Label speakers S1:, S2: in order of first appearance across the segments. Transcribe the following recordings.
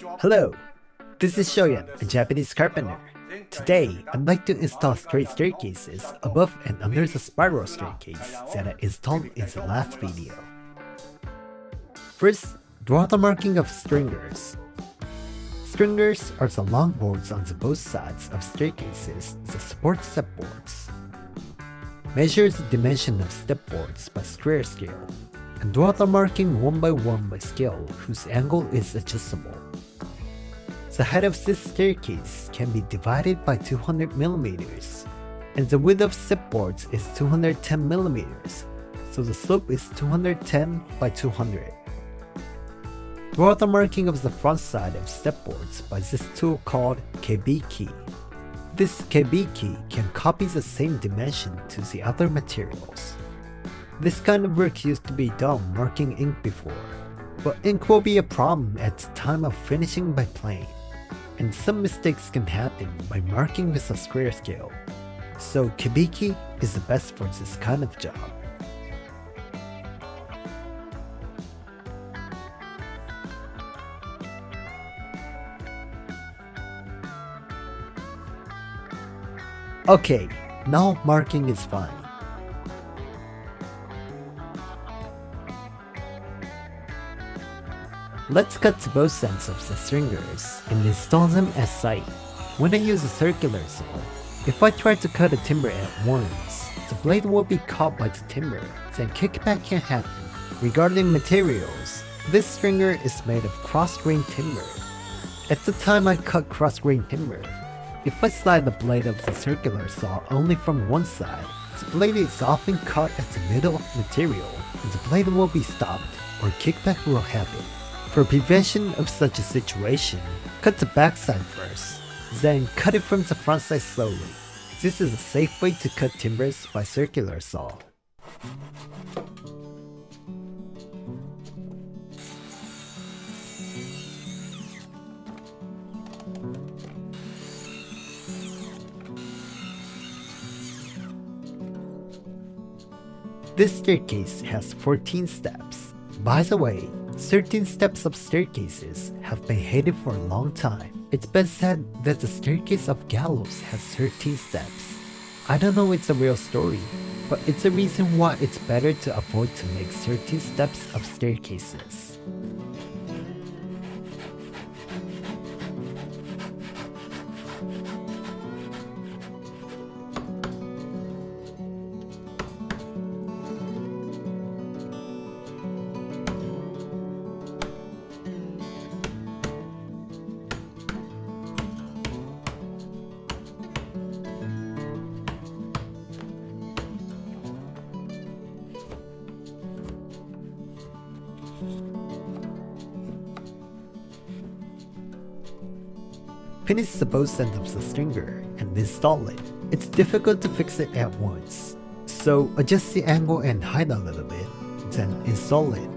S1: Hello, this is Shoyan, a Japanese carpenter. Today, I'd like to install straight staircases above and under the spiral staircase that I installed in the last video. First, draw the marking of stringers. Stringers are the long boards on the both sides of staircases that support stepboards. Measure the dimension of stepboards by square scale, and draw the marking one by one by scale whose angle is adjustable. The height of this staircase can be divided by 200mm, and the width of stepboards is 210mm, so the slope is 210 by 200. Draw the marking of the front side of stepboards by this tool called kebiki. This kebiki can copy the same dimension to the other materials. This kind of work used to be done marking ink before, but ink will be a problem at the time of finishing by plane, and some mistakes can happen by marking with a square scale, so kebiki is the best for this kind of job. Okay, now marking is fine. Let's cut to both ends of the stringers and install them as sight. When I use a circular saw, if I try to cut a timber at once, the blade will be caught by the timber, then kickback can happen. Regarding materials, this stringer is made of cross-grain timber. At the time I cut cross-grain timber, if I slide the blade of the circular saw only from one side, the blade is often caught at the middle of the material, and the blade will be stopped, or kickback will happen. For prevention of such a situation, cut the back side first, then cut it from the front side slowly. This is a safe way to cut timbers by circular saw. This staircase has 14 steps. By the way, 13 steps of staircases have been hated for a long time. It's been said that the staircase of gallows has 13 steps. I don't know it's a real story, but it's a reason why it's better to avoid to make 13 steps of staircases. Finish the both ends of the stringer and install it. It's difficult to fix it at once, so adjust the angle and height a little bit, then install it.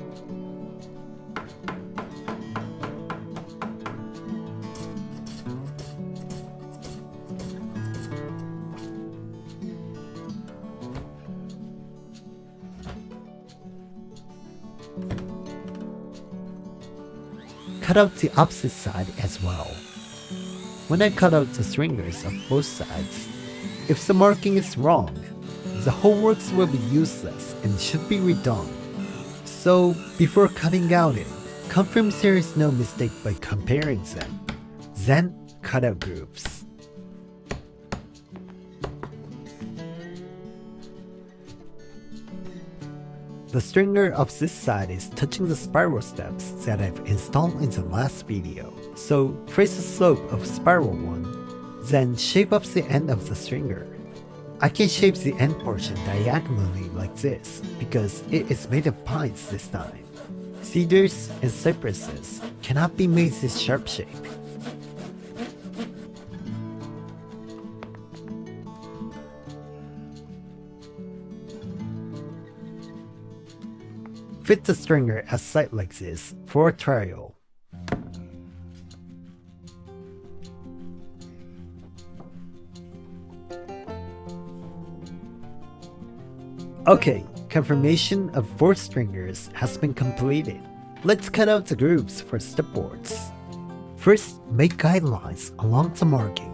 S1: Cut out the opposite side as well. When I cut out the stringers of both sides, if the marking is wrong, the whole works will be useless and should be redone. So before cutting out it, confirm there is no mistake by comparing them. Then cut out grooves. The stringer of this side is touching the spiral steps that I've installed in the last video. So trace the slope of spiral 1, then shape up the end of the stringer. I can shape the end portion diagonally like this because it is made of pines this time. Cedars and cypresses cannot be made this sharp shape. Fit the stringer as sight like this for a trial. Okay, confirmation of 4 stringers has been completed. Let's cut out the grooves for stepboards. First, make guidelines along the marking.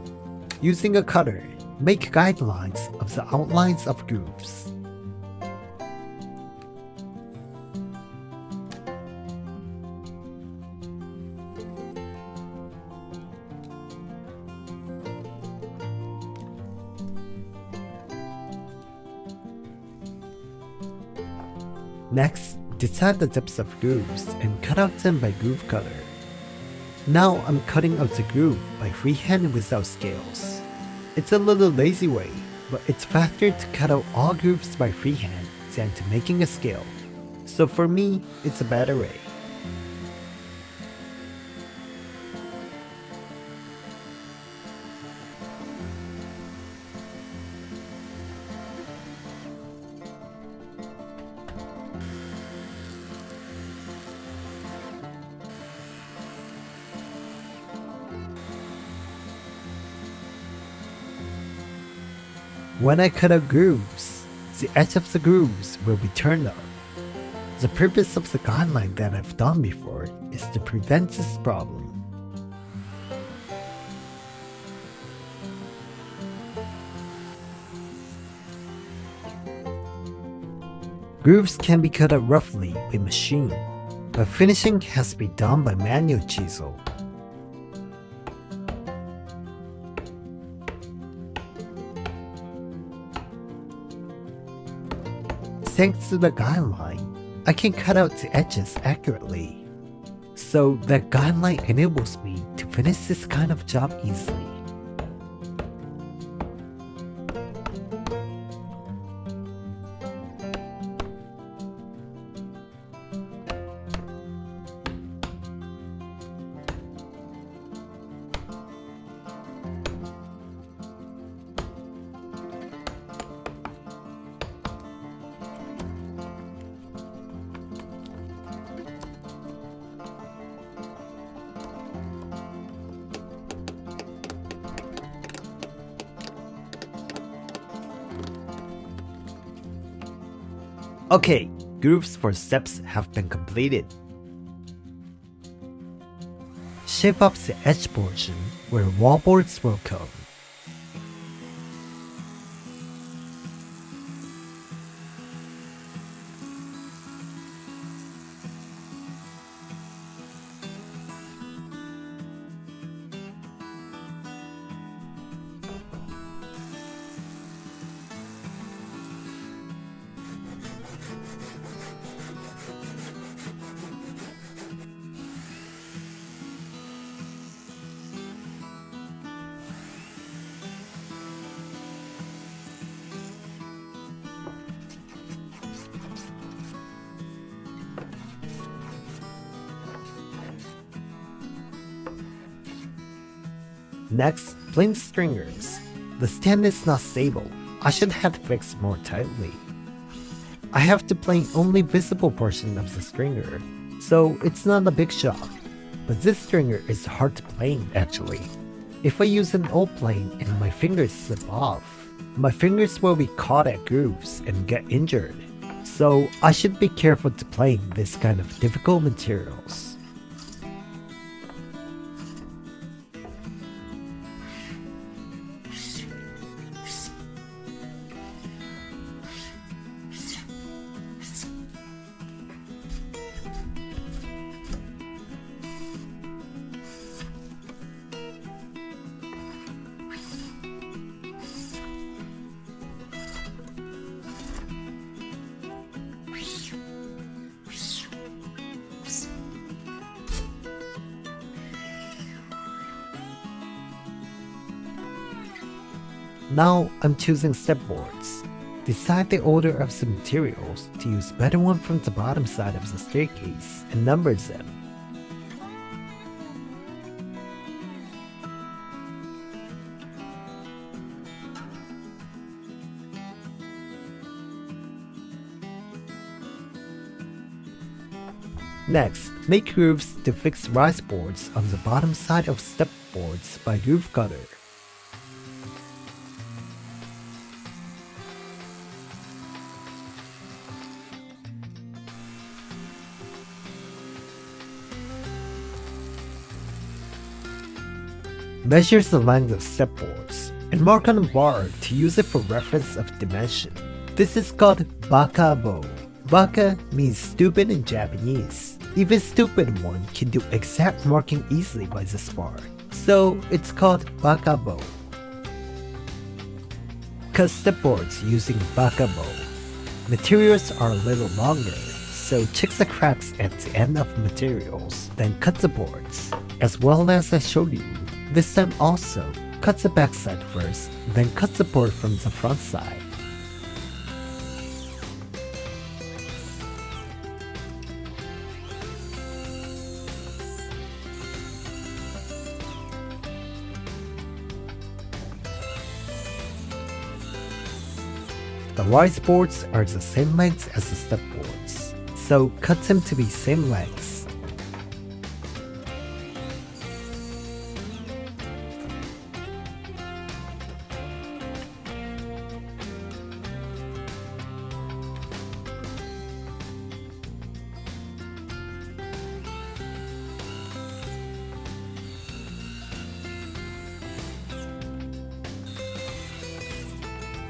S1: Using a cutter, make guidelines of the outlines of grooves. Next, decide the depths of grooves and cut out them by groove cutter. Now I'm cutting out the groove by freehand without scales. It's a little lazy way, but it's faster to cut out all grooves by freehand than to making a scale. So for me, it's a better way. When I cut out grooves, the edge of the grooves will be turned up. The purpose of the guideline that I've done before is to prevent this problem. Grooves can be cut out roughly by machine, but finishing has to be done by manual chisel. Thanks to the guideline, I can cut out the edges accurately. So that guideline enables me to finish this kind of job easily. Okay, grooves for steps have been completed. Shape off the edge portion where wallboards will come. Next, plane the stringers. The stand is not stable. I should have fixed more tightly. I have to plane only visible portion of the stringer, so it's not a big shock. But this stringer is hard to plane actually. If I use an old plane and my fingers slip off, my fingers will be caught at grooves and get injured. So I should be careful to plane this kind of difficult materials. Now I'm choosing stepboards. Decide the order of the materials to use better one from the bottom side of the staircase and number them. Next, make grooves to fix rise boards on the bottom side of step boards by groove cutter. measures the length of stepboards, and mark on a bar to use it for reference of dimension. This is called bakabo. Baka means stupid in Japanese. Even stupid one can do exact marking easily by this bar, so it's called bakabo. Cut stepboards using bakabo. Materials are a little longer, so check the cracks at the end of materials, then cut the boards. As well as I showed you, this time also, cut the backside first, then cut the board from the front side. The rise boards are the same length as the step boards, so cut them to be same lengths.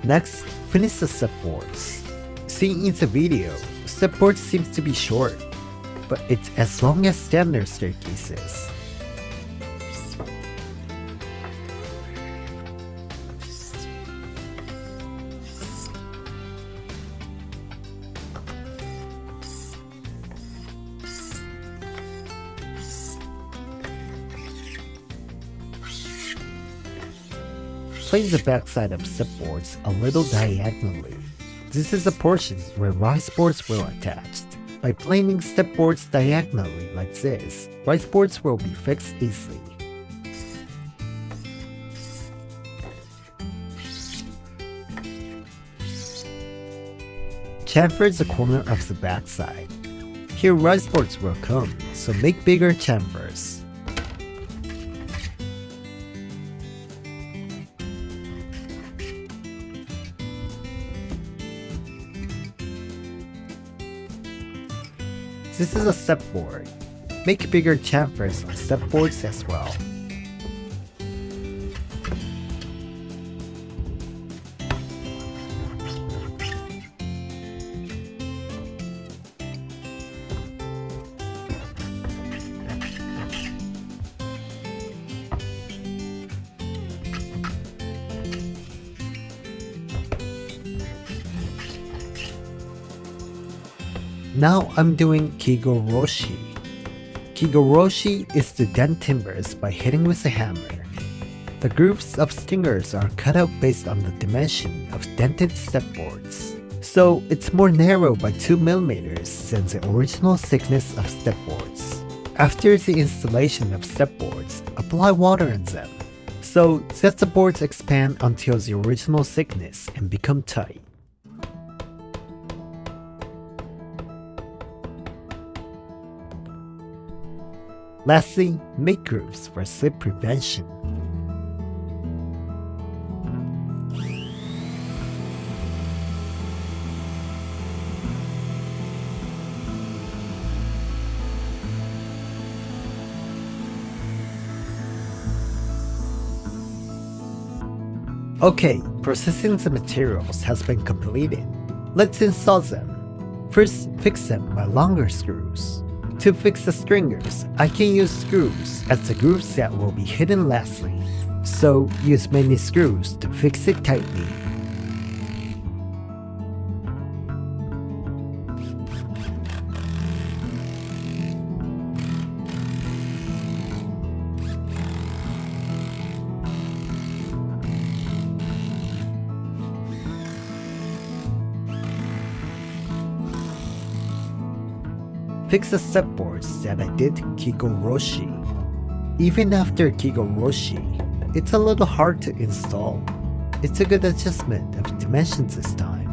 S1: Next, finish the stepboards. Seeing in the video, stepboard seems to be short, but it's as long as standard staircases. Plane the backside of stepboards a little diagonally. This is the portion where rise boards will attach. By planing stepboards diagonally like this, rise boards will be fixed easily. Chamfer the corner of the backside. Here rise boards will come, so make bigger chamfers. This is a stepboard. Make bigger chamfers on stepboards as well. Now I'm doing kigoroshi. Kigoroshi is to dent timbers by hitting with a hammer. The grooves of stingers are cut out based on the dimension of dented stepboards, so it's more narrow by 2mm than the original thickness of stepboards. After the installation of stepboards, apply water on them, so that the boards expand until the original thickness and become tight. Lastly, make grooves for slip prevention. Okay, processing the materials has been completed. Let's install them. First, fix them by longer screws. To fix the stringers, I can use screws as the grooves that will be hidden lastly, so use many screws to fix it tightly. Fix the stepboards that I did kigoroshi. Even after kigoroshi, it's a little hard to install. It's a good adjustment of dimensions this time.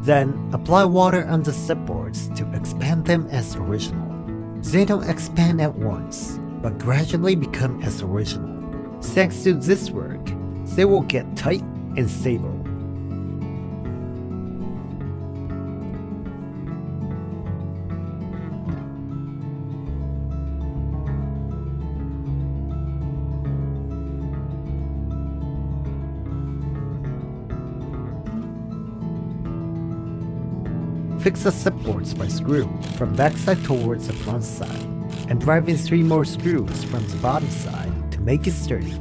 S1: Then apply water on the supports to expand them as original. They don't expand at once, but gradually become as original. Thanks to this work, they will get tight and stable. Fix the supports by screw from backside towards the front side, and drive in 3 more screws from the bottom side to make it sturdy.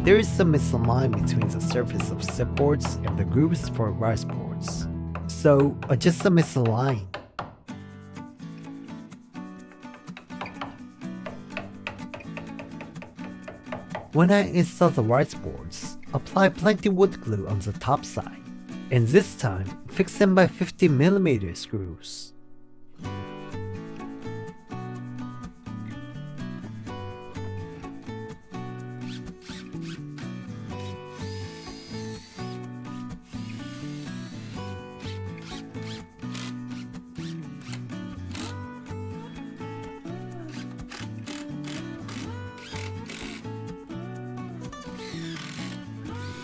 S1: There is some misalignment between the surface of supports and the grooves for rice boards, so adjust the misalignment. When I install the rice boards, apply plenty wood glue on the top side, and this time fix them by 50mm screws.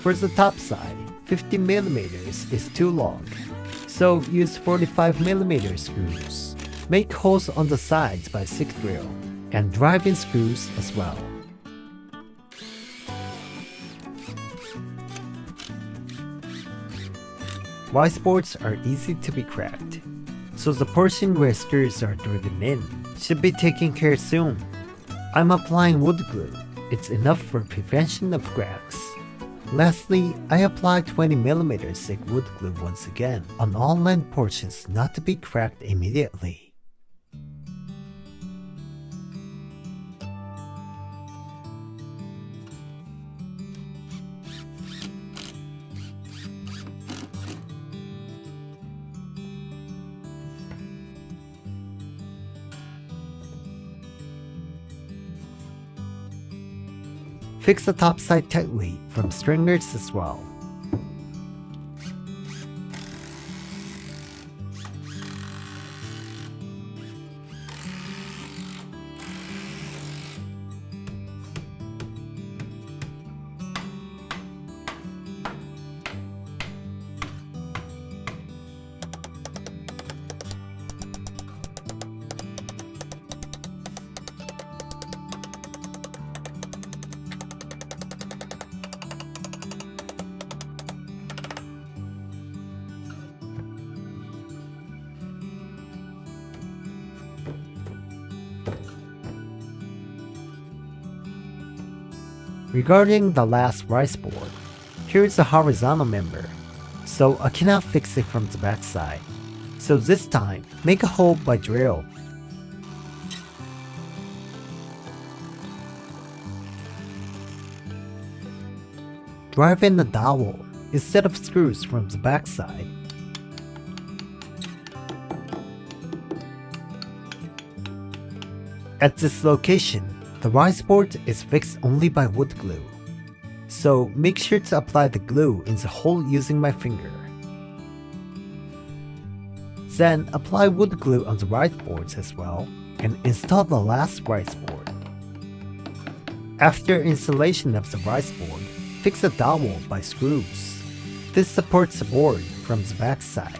S1: For the top side, 50mm is too long, so use 45mm screws. Make holes on the sides by 6 drill, and drive in screws as well. Rice boards are easy to be cracked, so the portion where screws are driven in should be taken care soon. I'm applying wood glue. It's enough for prevention of cracks. Lastly, I apply 20mm thick wood glue once again on all end portions not to be cracked immediately. Fix the top side tightly from stringers as well. Regarding the last rice board, here is the horizontal member, so I cannot fix it from the back side. So this time, make a hole by drill. Drive in the dowel instead of screws from the back side. At this location, the rice board is fixed only by wood glue, so make sure to apply the glue in the hole using my finger. Then apply wood glue on the rice boards as well, and install the last rice board. After installation of the rice board, fix the dowel by screws. This supports the board from the back side.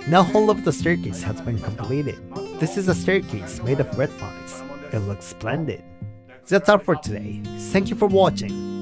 S1: Now all of the staircase has been completed. This is a staircase made of red pines. It looks splendid. That's all for today. Thank you for watching.